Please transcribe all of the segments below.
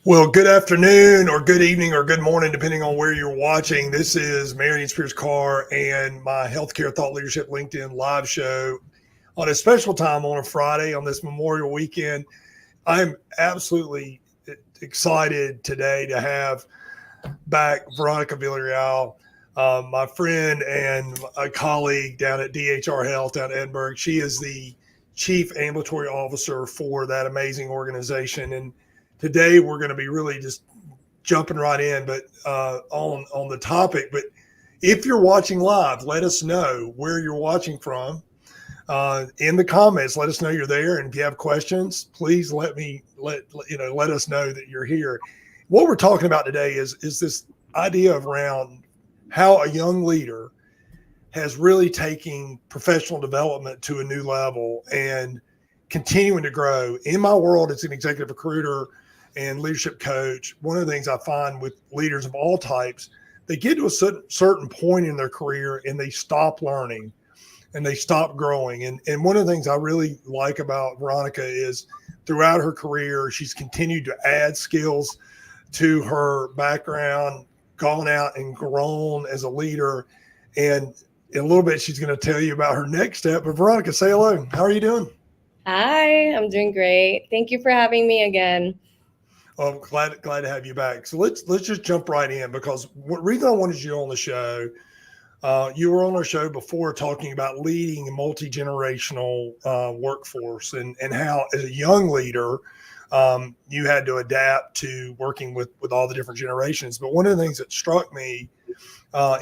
Well, good afternoon or good evening or good morning, depending on where you're watching. This is Marion Spears Carr and my Healthcare Thought Leadership LinkedIn live show on a special time on a Friday on this Memorial weekend. I'm absolutely excited today to have back Veronica Villarreal, my friend and a colleague down at DHR Health down in Edinburgh. She is the Chief Ambulatory Officer for that amazing organization. And today we're going to be really just jumping right in, but on the topic. But if you're watching live, let us know where you're watching from. In the comments, let us know you're there, and if you have questions, please let us know that you're here. What we're talking about today is this idea of around how a young leader has really taken professional development to a new level and continuing to grow. In my world, as an executive recruiter and leadership coach, one of the things I find with leaders of all types, they get to a certain point in their career and they stop learning and they stop growing. And one of the things I really like about Veronica is throughout her career, she's continued to add skills to her background, gone out and grown as a leader. And in a little bit, she's going to tell you about her next step. But Veronica, say hello. How are you doing? Hi, I'm doing great. Thank you for having me again. I'm glad to have you back. So let's just jump right in because what reason I wanted you on the show. You were on our show before talking about leading a multi-generational workforce and how, as a young leader, you had to adapt to working with all the different generations. But one of the things that struck me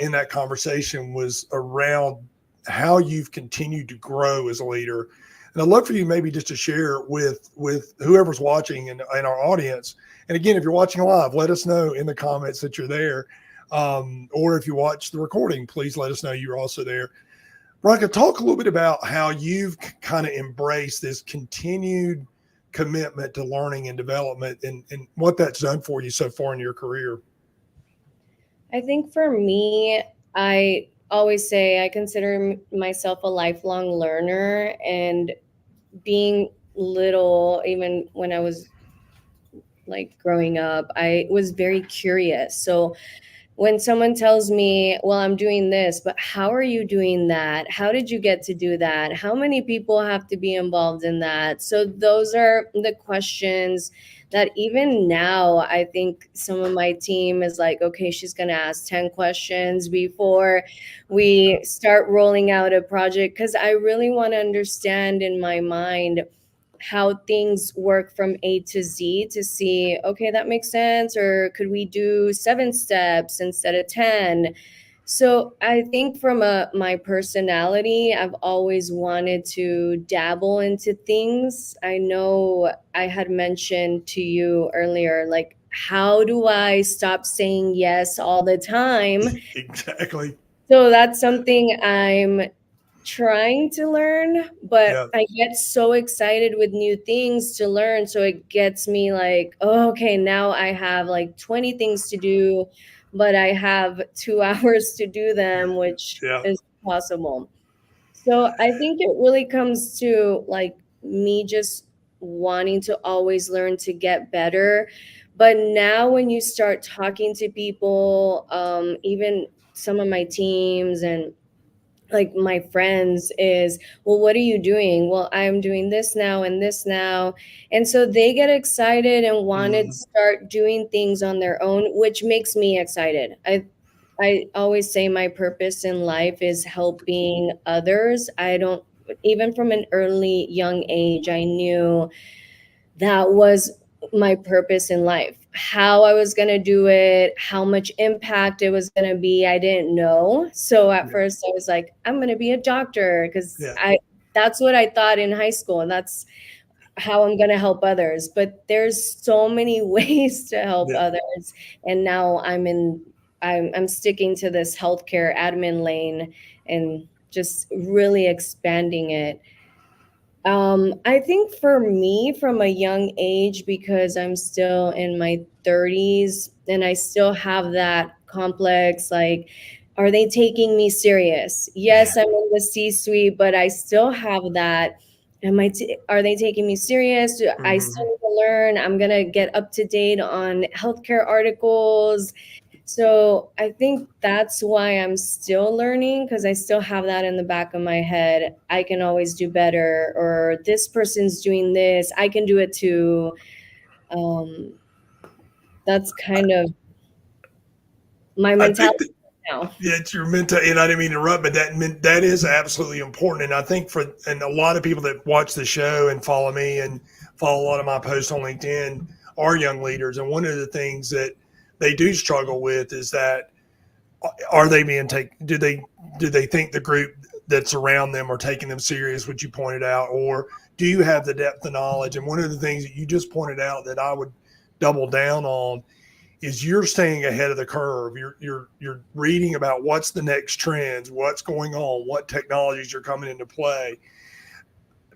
in that conversation was around how you've continued to grow as a leader. And I'd love for you maybe just to share with whoever's watching and our audience. And again, if you're watching live, let us know in the comments that you're there. Or if you watch the recording, please let us know you're also there. Veronica, talk a little bit about how you've kind of embraced this continued commitment to learning and development and what that's done for you so far in your career. I think for me, I always say I consider myself a lifelong learner, and being little, even when I was like growing up, I was very curious. So when someone tells me, well, I'm doing this, but how are you doing that? How did you get to do that? How many people have to be involved in that? So those are the questions that even now, I think some of my team is like, okay, she's going to ask 10 questions before we start rolling out a project. Because I really want to understand in my mind how things work from A to Z to see, okay, that makes sense. Or could we do 7 steps instead of 10? So I think from my personality, I've always wanted to dabble into things. I know I had mentioned to you earlier, like, how do I stop saying yes all the time? Exactly. So that's something I'm trying to learn, but Yeah. I get so excited with new things to learn. So it gets me like, oh, okay, now I have like 20 things to do, but I have 2 hours to do them, which Yeah. is possible. So I think it really comes to like me just wanting to always learn to get better. But now when you start talking to people, even some of my teams and like my friends is, well, what are you doing? Well, I'm doing this now and this now. And so they get excited and want to Mm, start doing things on their own, which makes me excited. I always say my purpose in life is helping others. I don't, even from an early young age, I knew that was my purpose in life. How I was going to do it, how much impact it was going to be, I didn't know. So at yeah. first I was like, I'm going to be a doctor because Yeah. I that's what I thought in high school, and that's how I'm going to help others. But there's so many ways to help Yeah. others, and now I'm sticking to this healthcare admin lane and just really expanding it. I think for me, from a young age, because I'm still in my 30s and I still have that complex, like, are they taking me serious? Yes, I'm in the C suite, but I still have that. are they taking me serious? Do I still Mhm. need to learn? I'm going to get up to date on healthcare articles. So I think that's why I'm still learning, because I still have that in the back of my head. I can always do better, or this person's doing this, I can do it too. Um, that's kind of my I think mentality that now. it's your mental, and I didn't mean to interrupt, but that is absolutely important. And I think and a lot of people that watch the show and follow me and follow a lot of my posts on LinkedIn are young leaders. And one of the things that they do struggle with is that are they being taken? Do they think the group that's around them are taking them serious, which you pointed out, or do you have the depth of knowledge? And one of the things that you just pointed out that I would double down on is you're staying ahead of the curve. You're reading about what's the next trends, what's going on, what technologies are coming into play.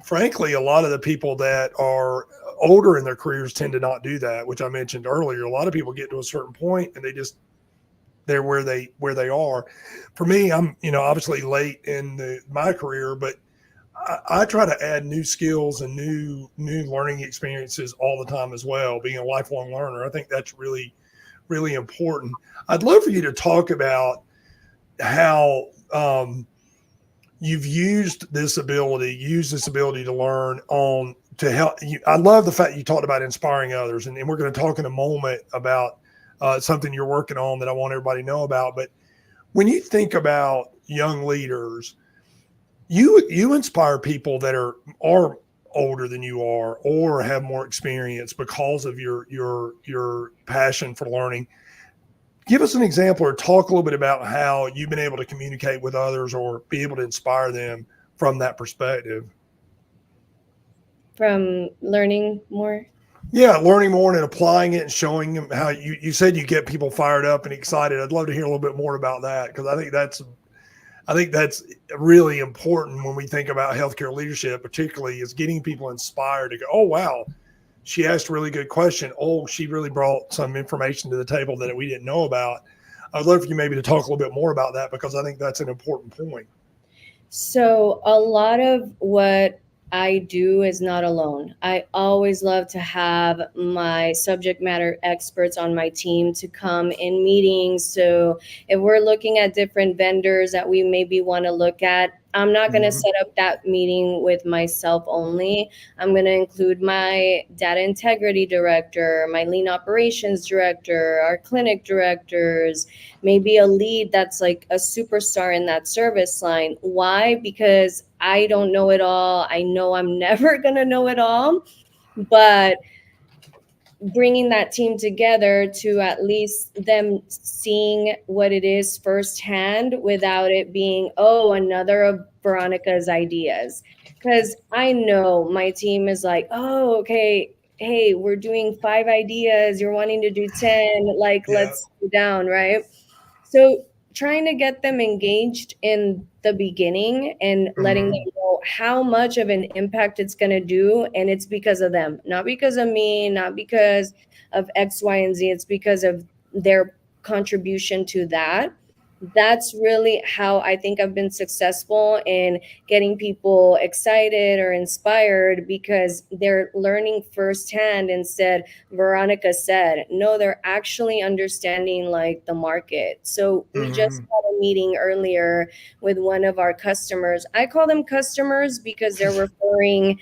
Frankly, a lot of the people that are older in their careers tend to not do that, which I mentioned earlier. A lot of people get to a certain point and they're where they are. For me, I'm obviously late in my career, but I try to add new skills and new learning experiences all the time as well. Being a lifelong learner, I think that's really important. I'd love for you to talk about how you've used this ability to learn on to help you. I love the fact you talked about inspiring others, and we're going to talk in a moment about something you're working on that I want everybody to know about. But when you think about young leaders, you inspire people that are older than you are or have more experience because of your passion for learning. Give us an example or talk a little bit about how you've been able to communicate with others or be able to inspire them from that perspective. From learning more. Yeah, learning more and applying it and showing them how you said you get people fired up and excited. I'd love to hear a little bit more about that because I think that's really important when we think about healthcare leadership, particularly is getting people inspired to go, oh wow, she asked a really good question. Oh, she really brought some information to the table that we didn't know about. I'd love for you maybe to talk a little bit more about that because I think that's an important point. So a lot of what I do is not alone. I always love to have my subject matter experts on my team to come in meetings. So if we're looking at different vendors that we maybe want to look at, I'm not going to Mm-hmm. set up that meeting with myself only. I'm going to include my data integrity director, my lean operations director, our clinic directors, maybe a lead that's like a superstar in that service line. Why? Because I don't know it all. I know I'm never going to know it all, but bringing that team together to at least them seeing what it is firsthand without it being, oh, another of Veronica's ideas. Because I know my team is like, oh, okay, hey, we're doing 5 ideas. You're wanting to do 10. Like, Yeah. let's go down, right? So trying to get them engaged in the beginning and letting Mm-hmm. them know how much of an impact it's going to do. And it's because of them, not because of me, not because of X, Y, and Z. It's because of their contribution to that. That's really how I think I've been successful in getting people excited or inspired, because they're learning firsthand. Instead, Veronica said, no, they're actually understanding like the market. So we just Mm-hmm. had a meeting earlier with one of our customers. I call them customers because they're referring,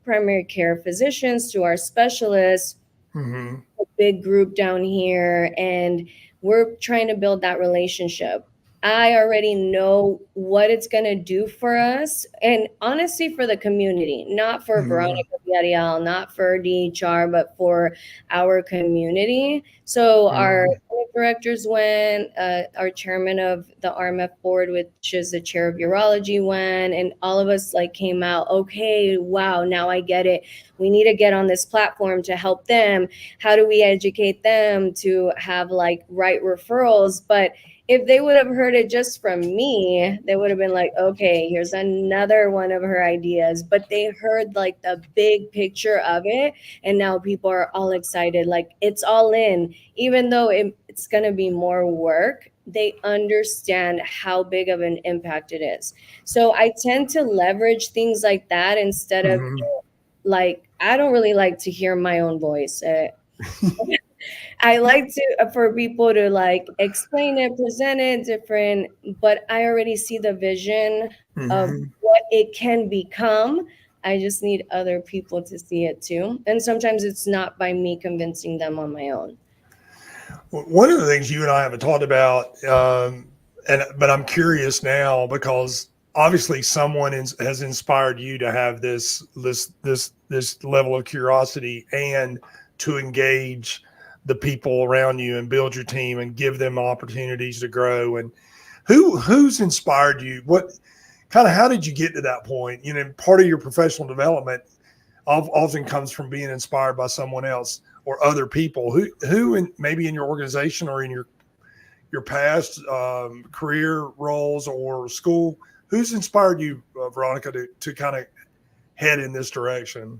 primary care physicians to our specialists, Mm-hmm. a big group down here, and we're trying to build that relationship. I already know what it's going to do for us, and honestly for the community, not for Mm-hmm. Veronica Villarreal, not for DHR, but for our community. So our Mm-hmm. clinic directors went, our chairman of the RMF board, which is the chair of urology, went, and all of us like came out, okay, wow, now I get it. We need to get on this platform to help them. How do we educate them to have like right referrals? But if they would have heard it just from me, they would have been like, okay, here's another one of her ideas. But they heard like the big picture of it, and now people are all excited, like it's all in. Even though it's going to be more work, they understand how big of an impact it is. So I tend to leverage things like that instead of like, I don't really like to hear my own voice. I like to for people to like explain it, present it different, but I already see the vision of what it can become. I just need other people to see it too. And sometimes it's not by me convincing them on my own. One of the things you and I haven't talked about, but I'm curious now because obviously someone has inspired you to have this level of curiosity and to engage the people around you and build your team and give them opportunities to grow. And who's inspired you? What kind of how did you get to that point? You know, part of your professional development often comes from being inspired by someone else or other people maybe in your organization or in your past career roles or school, who's inspired you, Veronica, to kind of head in this direction?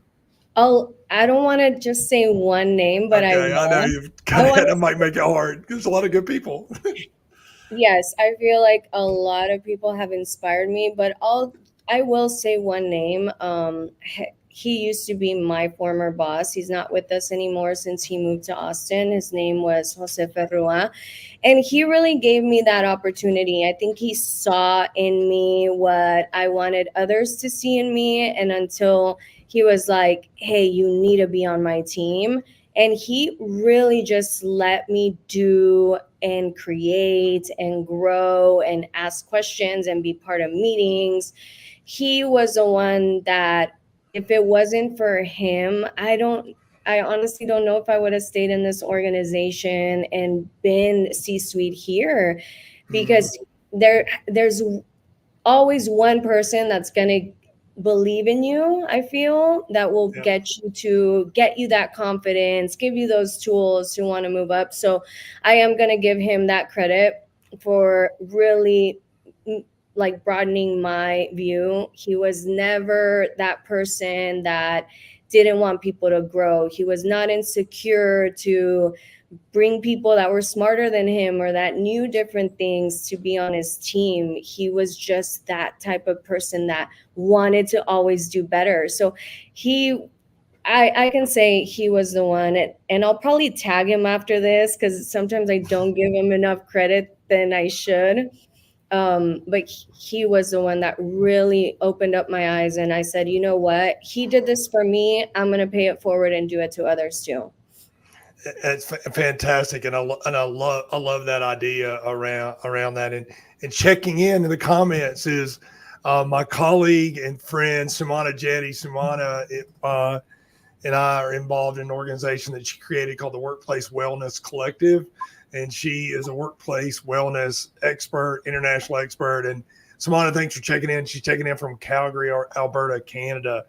I don't want to just say one name, but Okay, I know you've kind of had, that might make it hard. There's a lot of good people. Yes, I feel like a lot of people have inspired me, but I will say one name. He used to be my former boss. He's not with us anymore since he moved to Austin. His name was Jose Ferrua, and he really gave me that opportunity. I think he saw in me what I wanted others to see in me, and until he was like, "Hey, you need to be on my team." And he really just let me do and create and grow and ask questions and be part of meetings. He was the one that, if it wasn't for him, I honestly don't know if I would have stayed in this organization and been C-suite here, because there's always one person that's going to believe in you. I feel that will get you that confidence, give you those tools to want to move up. So I am going to give him that credit for really like broadening my view. He was never that person that didn't want people to grow. He was not insecure to bring people that were smarter than him or that knew different things to be on his team. He was just that type of person that wanted to always do better. So I can say he was the one, and I'll probably tag him after this because sometimes I don't give him enough credit than I should. But he was the one that really opened up my eyes, and I said, you know what? He did this for me. I'm going to pay it forward and do it to others too. It's fantastic, and I love that idea around that. And checking in the comments is my colleague and friend Sumana Jetty. Sumana and I are involved in an organization that she created called the Workplace Wellness Collective, and she is a workplace wellness expert, international expert. And Sumana, thanks for checking in. She's checking in from Calgary, Alberta, Canada.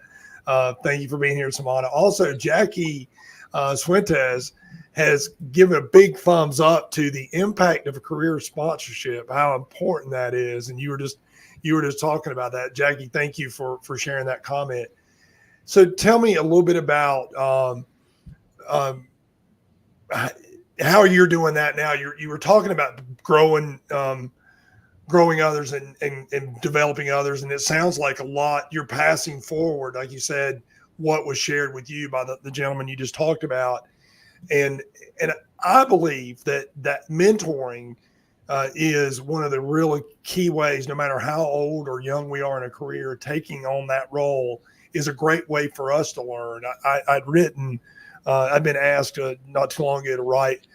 Thank you for being here, Sumana. Also, Jackie Suentes has given a big thumbs up to the impact of a career sponsorship, how important that is. And you were just talking about that. Jackie, thank you for sharing that comment. So tell me a little bit about how you're doing that now. You were talking about growing others and developing others. And it sounds like a lot you're passing forward, like you said, what was shared with you by the gentleman you just talked about. And I believe that mentoring is one of the really key ways, no matter how old or young we are in a career, taking on that role is a great way for us to learn. I'd been asked not too long ago to write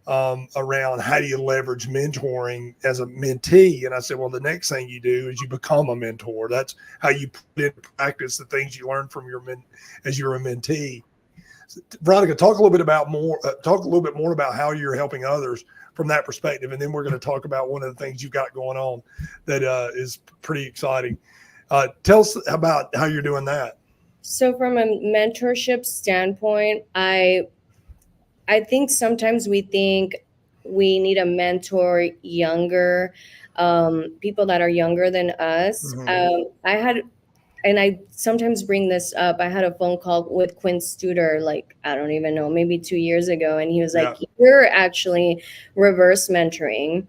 around how do you leverage mentoring as a mentee. And I said, well, the next thing you do is you become a mentor. That's how you put into practice the things you learn from as you're a mentee. Veronica, talk a little bit more about how you're helping others from that perspective, and then we're going to talk about one of the things you've got going on that is pretty exciting. Tell us about how you're doing that. So, from a mentorship standpoint, I think sometimes we think we need a mentor younger, people that are younger than us. And I sometimes bring this up. I had a phone call with Quinn Studer, like, I don't even know, maybe 2 years ago. And he was like, you're actually reverse mentoring.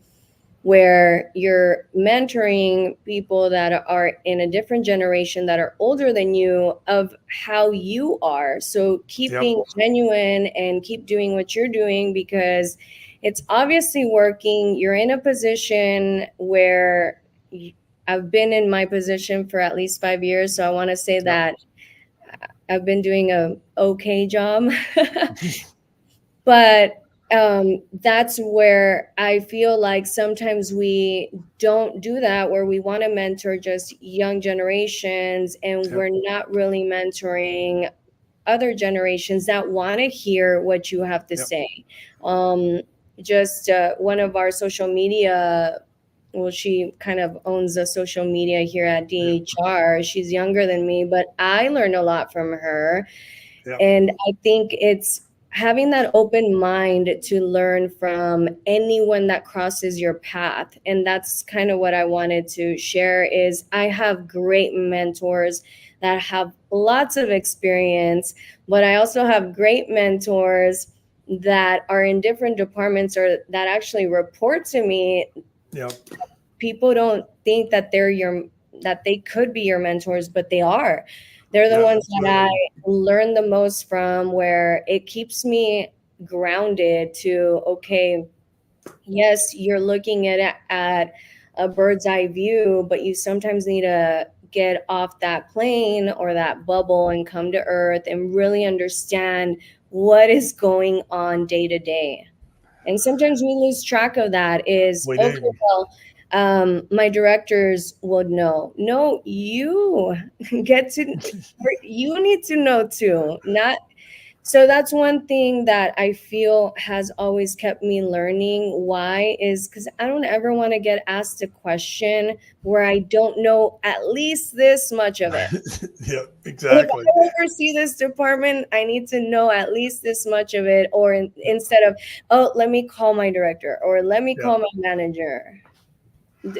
where you're mentoring people that are in a different generation that are older than you of how you are. So keep Yep. being genuine and keep doing what you're doing, because it's obviously working. You're in a position where I've been in my position for at least 5 years. So I want to say that I've been doing a okay job. But that's where I feel like sometimes we don't do that, where we want to mentor just young generations and we're not really mentoring other generations that want to hear what you have to say. Um, just one of our social media, well, she kind of owns a social media here at DHR. She's younger than me, but I learn a lot from her. And I think it's having that open mind to learn from anyone that crosses your path. And that's kind of what I wanted to share is I have great mentors that have lots of experience, but I also have great mentors that are in different departments or that actually report to me. People don't think that they could be your mentors, but they are. They're the ones that I learn the most from, where it keeps me grounded to, okay, yes, you're looking at a bird's eye view, but you sometimes need to get off that plane or that bubble and come to earth and really understand what is going on day to day. And sometimes we lose track of that. Is okay, well, my directors would know. No, you get to, you need to know too. Not so that's one thing that I feel has always kept me learning. Why is because I don't ever want to get asked a question where I don't know at least this much of it. Yeah, exactly. If I oversee this department, I need to know at least this much of it. Or instead of, oh, let me call my director or let me call my manager.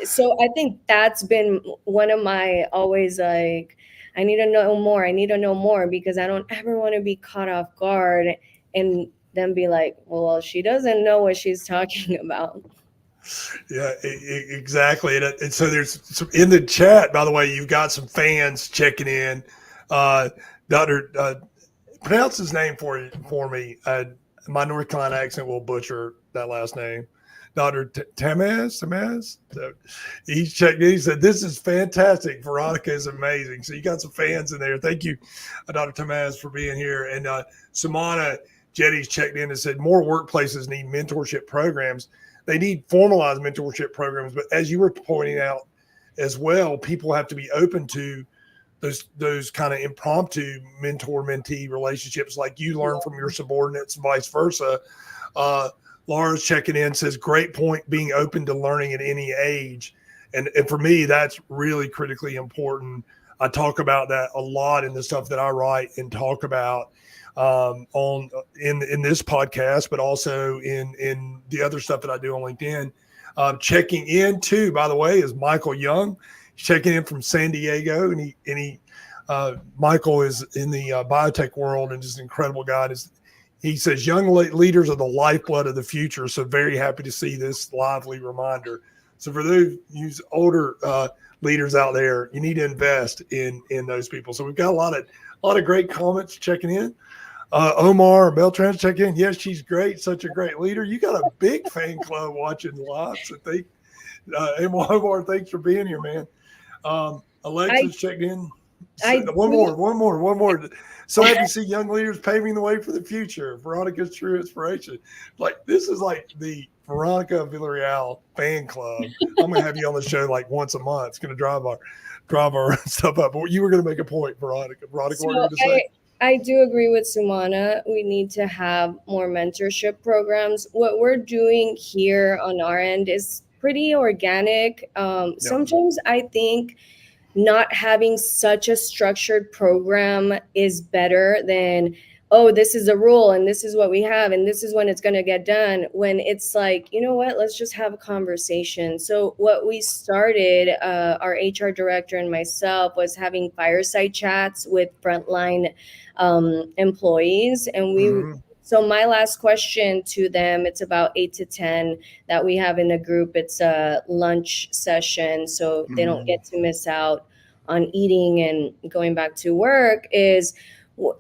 So I think that's been one of my always like, I need to know more. I need to know more, because I don't ever want to be caught off guard and then be like, well, she doesn't know what she's talking about. Yeah, exactly. And so there's some in the chat, by the way, you've got some fans checking in. Dr. Pronounce his name for me. My North Carolina accent will butcher that last name. Dr. Tamaz. So he's checked in. He said, "This is fantastic. Veronica is amazing." So you got some fans in there. Thank you, Dr. Tamaz, for being here. And Samana Jetty's checked in and said, "More workplaces need mentorship programs. They need formalized mentorship programs. But as you were pointing out as well, people have to be open to those kind of impromptu mentor-mentee relationships, like you learn from your subordinates and vice versa." Laura's checking in, says, "Great point, being open to learning at any age." And for me, that's really critically important. I talk about that a lot in the stuff that I write and talk about in this podcast, but also in the other stuff that I do on LinkedIn. Checking in too, by the way, is Michael Young. He's checking in from San Diego, and he Michael is in the biotech world and just an incredible guy. He says, young leaders are the lifeblood of the future. So very happy to see this lively reminder. So for those older leaders out there, you need to invest in those people. So we've got a lot of great comments checking in. Omar Beltran check in. Yes, she's great. Such a great leader. You got a big fan club watching live. So Omar, thanks for being here, man. Alexis checked in. One more. So happy to see young leaders paving the way for the future. Veronica's true inspiration. Like, this is like the Veronica Villarreal fan club. I'm gonna have you on the show like once a month. It's gonna drive our stuff up. But you were gonna make a point, Veronica. Veronica, what were you gonna say? I do agree with Sumana. We need to have more mentorship programs. What we're doing here on our end is pretty organic. Sometimes I think not having such a structured program is better than, oh, this is a rule and this is what we have and this is when it's going to get done, when it's like, you know what, let's just have a conversation. So what we started, our HR director and myself, was having fireside chats with frontline employees, and we So my last question to them, it's about 8 to 10 that we have in the group. It's a lunch session, so they don't get to miss out on eating and going back to work. Is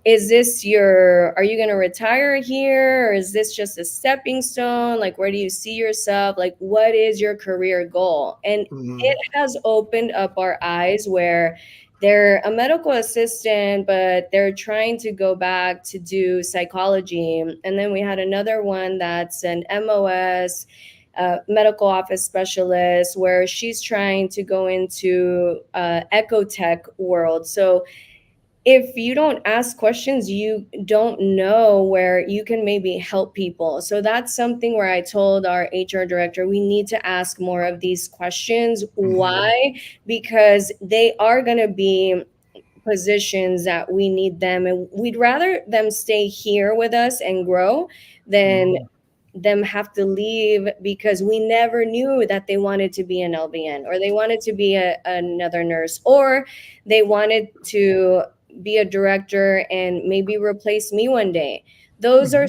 this are you going to retire here, or is this just a stepping stone? Like, where do you see yourself? Like, what is your career goal? And it has opened up our eyes where they're a medical assistant, but they're trying to go back to do psychology. And then we had another one that's an MOS, medical office specialist, where she's trying to go into ecotech world. So if you don't ask questions, you don't know where you can maybe help people. So that's something where I told our HR director, we need to ask more of these questions. Why? Because they are going to be positions that we need them, and we'd rather them stay here with us and grow than them have to leave because we never knew that they wanted to be an LVN, or they wanted to be another nurse, or they wanted to be a director and maybe replace me one day. Those are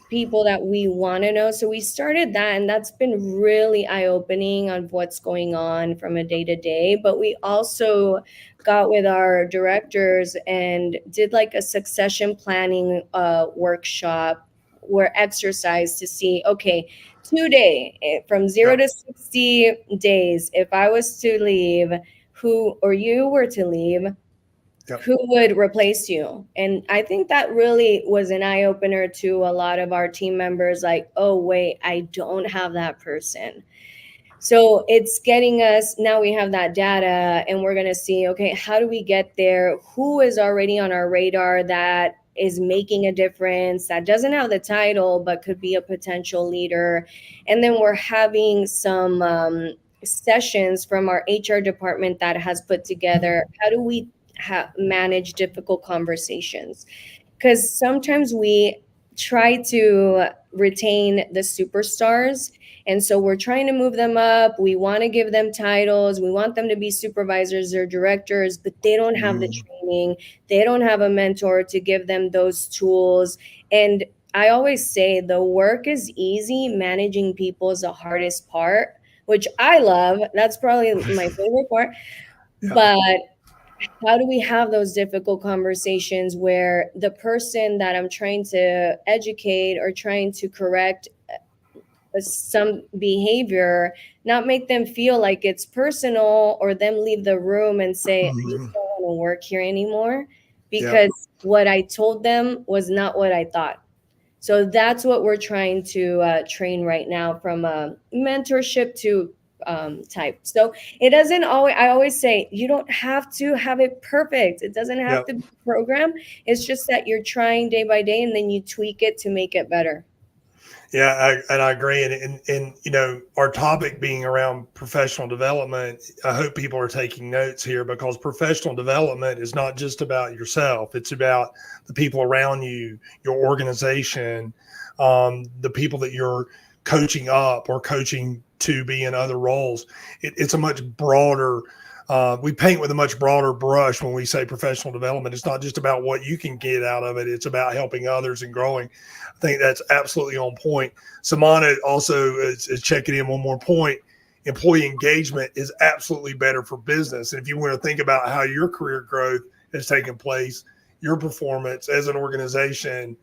people that we want to know. So we started that, and that's been really eye-opening on what's going on from a day-to-day. But we also got with our directors and did like a succession planning workshop where exercise to see, okay, today from 0 to 60 days, if I was to leave, or you were to leave, who would replace you? And I think that really was an eye-opener to a lot of our team members, like, oh, wait, I don't have that person. So it's getting us, now we have that data, and we're going to see, okay, how do we get there? Who is already on our radar that is making a difference, that doesn't have the title, but could be a potential leader? And then we're having some sessions from our HR department that has put together, how do we manage difficult conversations? Because sometimes we try to retain the superstars, and so we're trying to move them up. We want to give them titles. We want them to be supervisors or directors, but they don't have the training. They don't have a mentor to give them those tools. And I always say the work is easy. Managing people is the hardest part, which I love. That's probably my favorite part. But how do we have those difficult conversations where the person that I'm trying to educate or trying to correct some behavior, not make them feel like it's personal, or them leave the room and say, I don't want to work here anymore because what I told them was not what I thought. So that's what we're trying to train right now, from a mentorship to type. So it doesn't always, I always say, you don't have to have it perfect. It doesn't have to be a program. It's just that you're trying day by day, and then you tweak it to make it better. Yeah, I agree. And, you know, our topic being around professional development, I hope people are taking notes here, because professional development is not just about yourself. It's about the people around you, your organization, the people that you're coaching up or coaching to be in other roles. It's a much broader, we paint with a much broader brush when we say professional development. It's not just about what you can get out of it. It's about helping others and growing. I think that's absolutely on point. Samana also is checking in one more point. Employee engagement is absolutely better for business. And if you want to think about how your career growth has taken place, your performance as an organization,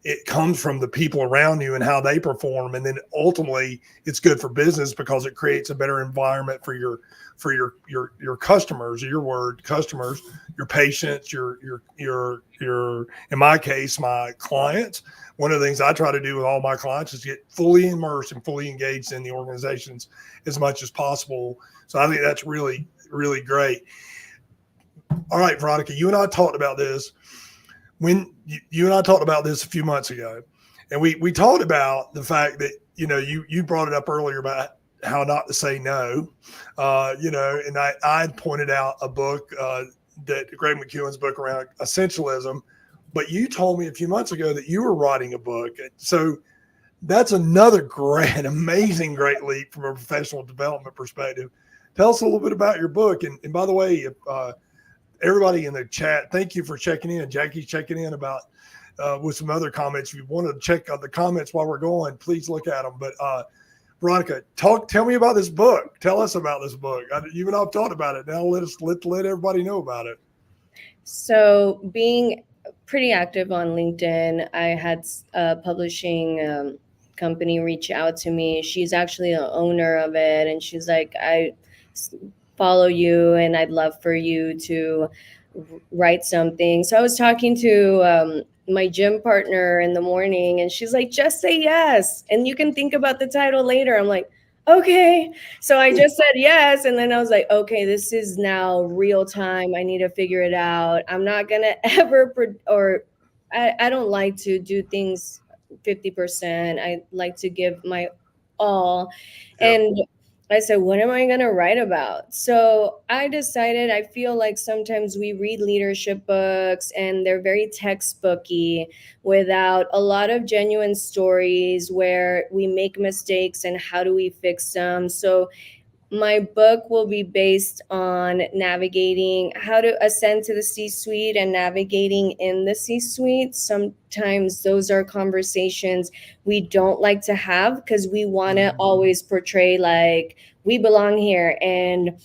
it comes from the people around you and how they perform. And then ultimately it's good for business because it creates a better environment for your customers, customers, your patients, your, in my case, my clients. One of the things I try to do with all my clients is get fully immersed and fully engaged in the organizations as much as possible. So I think that's really, really great. All right, Veronica, you and I talked about this when you and I talked about this a few months ago, and we talked about the fact that, you know, you brought it up earlier about how not to say no, you know, and I pointed out a book that Greg McKeown's book around essentialism, but you told me a few months ago that you were writing a book. So that's another great, amazing, great leap from a professional development perspective. Tell us a little bit about your book. And by the way, if, everybody in the chat, thank you for checking in. Jackie's checking in about with some other comments. If you want to check out the comments while we're going, please look at them. But Veronica, tell me about this book. Tell us about this book. You and I've talked about it. Now let everybody know about it. So being pretty active on LinkedIn, I had a publishing company reach out to me. She's actually the owner of it, and she's like, I follow you and I'd love for you to write something. So I was talking to my gym partner in the morning, and she's like, just say yes and you can think about the title later. I'm like, okay. So I just said yes, and then I was like, okay, this is now real time. I need to figure it out. I'm not gonna ever I don't like to do things 50%. I like to give my all. Yep. And I said, what am I going to write about? So I decided, I feel like sometimes we read leadership books and they're very textbooky without a lot of genuine stories where we make mistakes and how do we fix them. So my book will be based on navigating how to ascend to the C-suite and navigating in the C-suite. Sometimes those are conversations we don't like to have because we want to always portray like we belong here and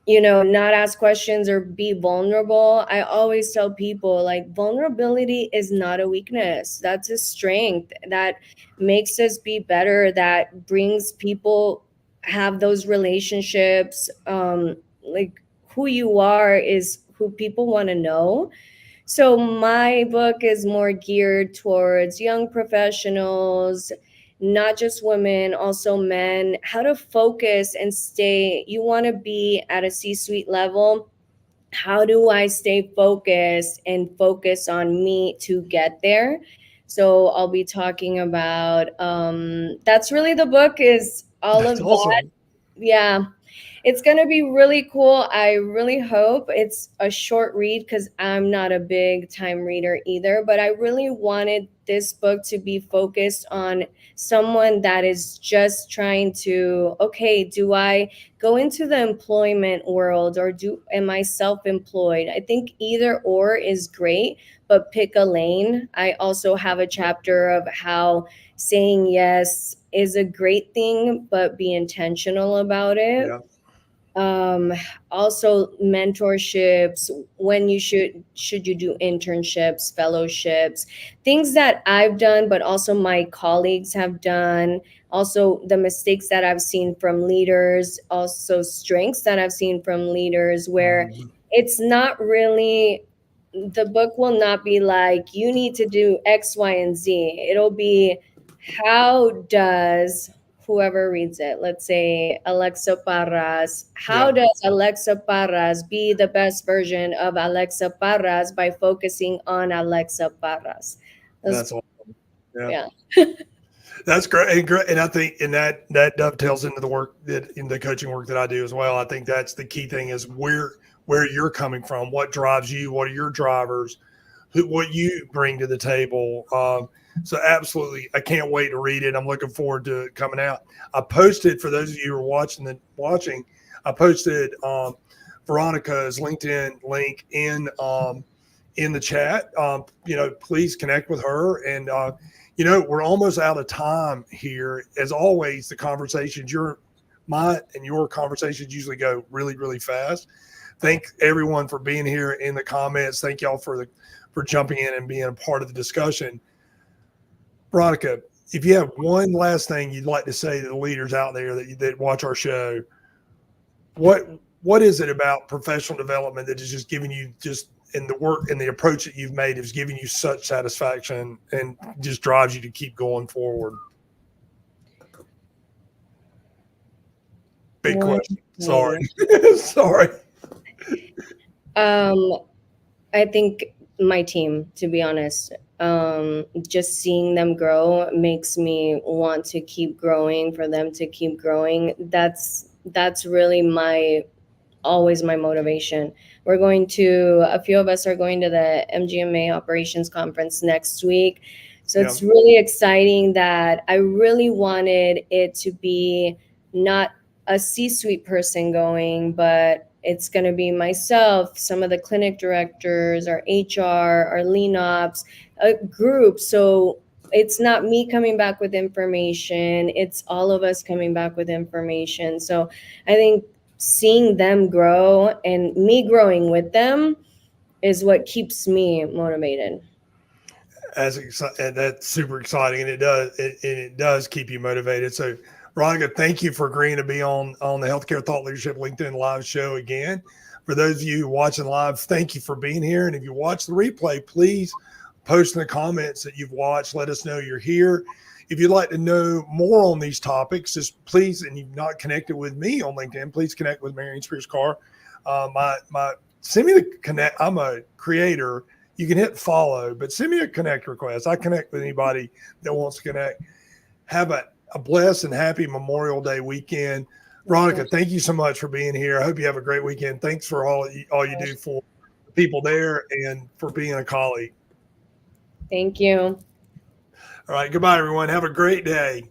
not ask questions or be vulnerable. I always tell people like vulnerability is not a weakness. That's a strength that makes us be better, that brings people have those relationships. Like who you are is who people want to know. So my book is more geared towards young professionals, not just women, also men, how to focus and stay. You want to be at a C-suite level. How do I stay focused and focus on me to get there? So I'll be talking about that's really the book is all That's of that. awesome. Yeah. It's going to be really cool. I really hope it's a short read because I'm not a big time reader either. But I really wanted this book to be focused on someone that is just trying to, okay, do I go into the employment world or am I self-employed? I think either or is great, but pick a lane. I also have a chapter of how saying yes is a great thing, but be intentional about it. Yeah. Also mentorships, when should you do internships, fellowships, things that I've done but also my colleagues have done, also the mistakes that I've seen from leaders, also strengths that I've seen from leaders, where it's not really, the book will not be like you need to do X, Y, and Z. It'll be how does whoever reads it, let's say Alexa Parras, how Yeah. does Alexa Parras be the best version of Alexa Parras by focusing on Alexa Parras? That's awesome. Yeah. That's great. And I think, and that dovetails into the work that in the coaching work that I do as well. I think that's the key thing is where you're coming from, what drives you, what are your drivers, what you bring to the table. So absolutely, I can't wait to read it. I'm looking forward to it coming out. I posted, for those of you who are watching, I posted Veronica's LinkedIn link in the chat. Please connect with her. And we're almost out of time here. As always, the conversations, your conversations usually go really, really fast. Thank everyone for being here in the comments. Thank y'all for jumping in and being a part of the discussion. Veronica, if you have one last thing you'd like to say to the leaders out there that watch our show, what is it about professional development that is just giving you just in the work and the approach that you've made is giving you such satisfaction and just drives you to keep going forward? Big question. Sorry. Sorry. I think my team, to be honest, just seeing them grow makes me want to keep growing, for them to keep growing. That's really always my motivation. A few of us are going to the MGMA operations conference next week. So It's really exciting that I really wanted it to be not a C-suite person going, but it's going to be myself, some of the clinic directors, our HR, our lean ops, a group. So it's not me coming back with information, it's all of us coming back with information. So I think seeing them grow and me growing with them is what keeps me motivated. And that's super exciting, and it does keep you motivated. So, Veronica, thank you for agreeing to be on the Healthcare Thought Leadership LinkedIn Live show again. For those of you watching live, thank you for being here. And if you watch the replay, please post in the comments that you've watched. Let us know you're here. If you'd like to know more on these topics, just please, and you've not connected with me on LinkedIn, please connect with Marion Spears Carr. Send me the connect. I'm a creator. You can hit follow, but send me a connect request. I connect with anybody that wants to connect. Have a blessed and happy Memorial Day weekend. Veronica, thank you so much for being here. I hope you have a great weekend. Thanks for all you do for the people there and for being a colleague. Thank you. All right. Goodbye, everyone. Have a great day.